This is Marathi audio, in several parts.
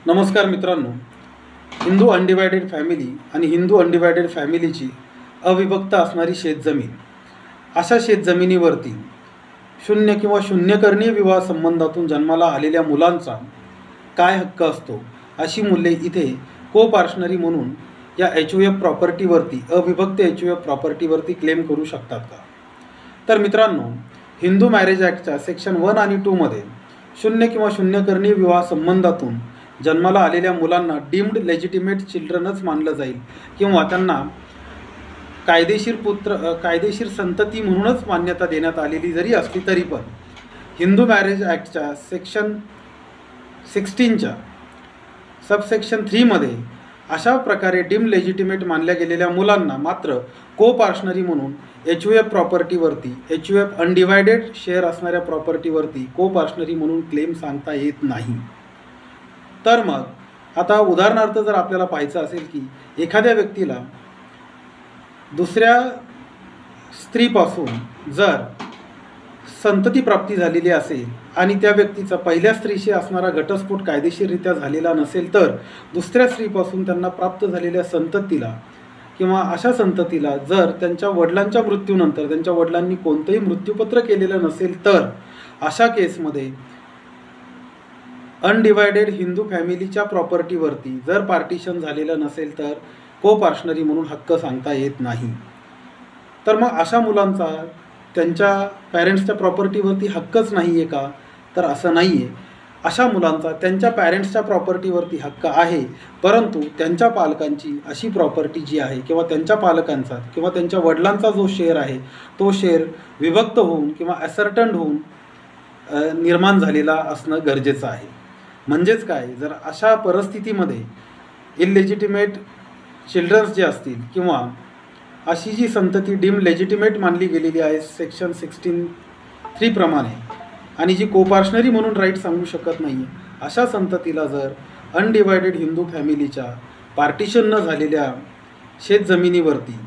नमस्कार मित्रांनो, हिंदू अनडिवायडेड फॅमिली आणि हिंदू अनडिवायडेड फॅमिलीची अविभक्त असणारी शेतजमीन, अशा शेतजमिनीवरती शून्य किंवा शून्यकर्णीय विवाह संबंधातून जन्माला आलेल्या मुलांचा काय हक्क असतो, अशी मूल्ये इथे को पार्शनरी म्हणून या HOF प्रॉपर्टीवरती, अविभक्त HOF प्रॉपर्टीवरती क्लेम करू शकतात का? तर मित्रांनो, हिंदू मॅरेज ॲक्टच्या सेक्शन 1 आणि 2 मध्ये शून्य किंवा शून्यकर्णीय विवाह संबंधातून जन्माला आलेल्या मुलांना डीम्ड लेजिटिमेट चिल्ड्रनच मानलं जाईल किंवा त्यांना कायदेशीर संतती म्हणूनच मान्यता देण्यात आलेली जरी असली तरी पण हिंदू मॅरेज ॲक्टच्या सेक्शन 16च्या सबसेक्शन 3 मध्ये अशा प्रकारे डीम लेजिटिमेट मानल्या गेलेल्या मुलांना मात्र को पार्शनरी म्हणून HOF प्रॉपर्टीवरती, HOF अनडिवायडेड शेअर असणाऱ्या प्रॉपर्टीवरती को पार्शनरी म्हणून क्लेम सांगता येत नाही. तर मग आता उदाहरणार्थ जर आपल्याला पाहायचं असेल की एखाद्या व्यक्तीला दुसऱ्या स्त्रीपासून जर संतती प्राप्ती झालेली असेल आणि त्या व्यक्तीचा पहिल्या स्त्रीशी असणारा घटस्फोट कायदेशीररित्या झालेला नसेल, तर दुसऱ्या स्त्रीपासून त्यांना प्राप्त झालेल्या संततीला किंवा अशा संततीला जर त्यांच्या वडिलांच्या मृत्यूनंतर त्यांच्या वडिलांनी कोणतंही मृत्यूपत्र केलेलं नसेल, तर अशा केसमध्ये अनडिवायडेड हिंदू फॅमिलीच्या प्रॉपर्टीवरती जर पार्टिशन झालेलं नसेल तर को पार्शनरी म्हणून हक्क सांगता येत नाही. तर मग अशा मुलांचा त्यांच्या पॅरेंट्सच्या प्रॉपर्टीवरती हक्कच नाही आहे का? तर असं नाही आहे. अशा मुलांचा त्यांच्या पॅरेंट्सच्या प्रॉपर्टीवरती हक्क आहे, परंतु त्यांच्या पालकांची अशी प्रॉपर्टी जी आहे किंवा त्यांच्या पालकांचा किंवा त्यांच्या वडिलांचा जो शेअर आहे तो शेअर विभक्त होऊन किंवा ॲसर्टंड होऊन निर्माण झालेला असणं गरजेचं आहे. म्हणजेच काय, जर अशा परिस्थितीमध्ये इललेजिटिमेट चिल्ड्रन्स जे असतील किंवा अशी जी संतती डीम लेजिटिमेट मानली गेलेली आहे सेक्शन 16(3) प्रमाणे आणि जी कोपार्शनरी म्हणून राईट सांगू शकत नाही आहे, अशा संततीला जर अनडिवायडेड हिंदू फॅमिलीच्या पार्टिशन न झालेल्या शेतजमिनीवरती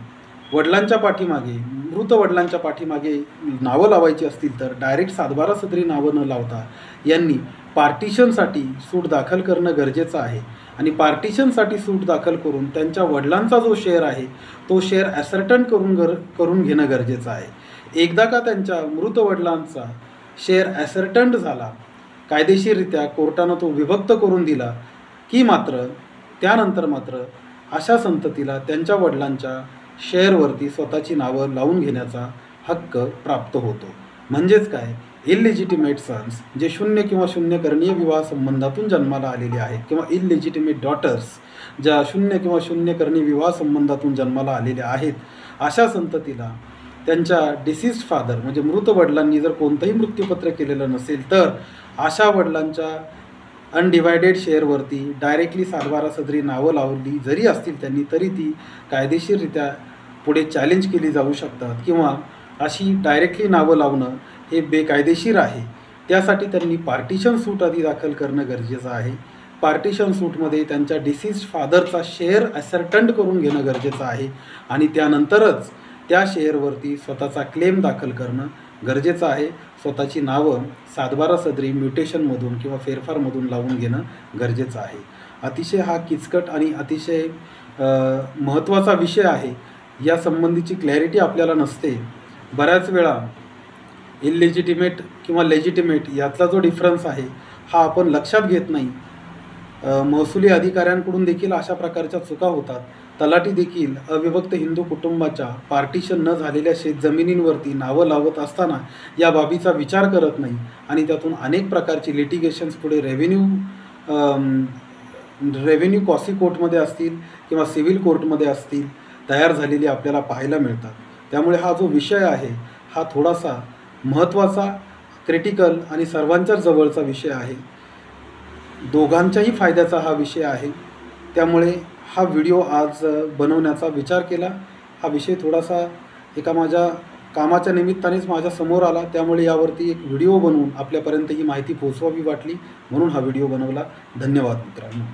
वडिलांच्या पाठीमागे, मृत वडिलांच्या पाठीमागे नावं लावायची असतील तर डायरेक्ट सातबारा सदरी नावं न लावता यांनी पार्टिशनसाठी सूट दाखल करणं गरजेचं आहे. आणि पार्टिशनसाठी सूट दाखल करून त्यांच्या वडिलांचा जो शेअर आहे तो शेअर ॲसर्टन करून घेणं गरजेचं आहे. एकदा का त्यांच्या मृत वडिलांचा शेअर ॲसर्टंड झाला, कायदेशीररित्या कोर्टानं तो विभक्त करून दिला की मात्र त्यानंतर मात्र अशा संततीला त्यांच्या वडिलांच्या शेअरवरती स्वतःची नावं लावून घेण्याचा हक्क प्राप्त होतो. म्हणजेच काय, इललेजिटिमेट सन्स जे शून्य किंवा शून्यकर्णीय विवाह संबंधातून जन्माला आलेले आहेत किंवा इललेजिटिमेट डॉटर्स ज्या शून्य किंवा शून्यकर्णीय विवाह संबंधातून जन्माला आलेल्या आहेत, अशा संततीला त्यांच्या डिसीज्ड फादर म्हणजे मृत वडिलांनी जर कोणतंही मृत्यूपत्र केलेलं नसेल, तर अशा वडिलांच्या अनडिवायडेड शेअरवरती डायरेक्टली सातबारा सदरी नावं लावली जरी असतील त्यांनी, तरी ती कायदेशीररित्या पुढे चॅलेंज केली जाऊ शकतात किंवा अशी डायरेक्टली नावं लावणं हे बेकायदेशीर आहे. त्यासाठी त्यांनी पार्टिशन सूट आधी दाखल करणं गरजेचं आहे. पार्टिशन सूटमध्ये त्यांच्या डिसीज्ड फादरचा शेअर ॲसर्टंड करून घेणं गरजेचं आहे आणि त्यानंतरच त्या शेअरवरती स्वतःचा क्लेम दाखल करणं गरजेचं आहे. स्वतःची नावं सातबारा सदरी म्युटेशनमधून किंवा फेरफारमधून लावून घेणं गरजेचं आहे. अतिशय हा किचकट आणि अतिशय महत्त्वाचा विषय आहे. या संबंधीची क्लॅरिटी आपल्याला नसते. बऱ्याच वेळा इललेजिटिमेट किंवा लेजिटिमेट यातला जो डिफरन्स आहे हा आपण लक्षात घेत नाही. महसुली अधिकाऱ्यांकडून देखील अशा प्रकारच्या चुका होतात. तलाठी देखील अविभक्त हिंदू कुटुंबाच्या पार्टिशन न झालेल्या शेतजमिनींवरती नावं लावत असताना या बाबीचा विचार करत नाही आणि त्यातून अनेक प्रकारची लिटिगेशन्स पुढे रेव्हेन्यू कॉसी कोर्टमध्ये असतील किंवा सिव्हिल कोर्टमध्ये असतील तयार झालेली आपल्याला पाहायला मिळतात. त्यामुळे हा जो विषय आहे हा थोडासा महत्त्वाचा, क्रिटिकल आणि सर्वांच्याच जवळचा विषय आहे. दोघांच्याही फायद्याचा हा विषय आहे. त्यामुळे हा व्हिडिओ आज बनवण्याचा विचार केला. हा विषय थोडासा एका माझ्या कामाच्या निमित्तानेच माझ्या समोर आला, त्यामुळे यावरती एक व्हिडिओ बनवून आपल्यापर्यंत ही माहिती पोहोचवावी वाटली, म्हणून हा व्हिडिओ बनवला. धन्यवाद मित्रांनो.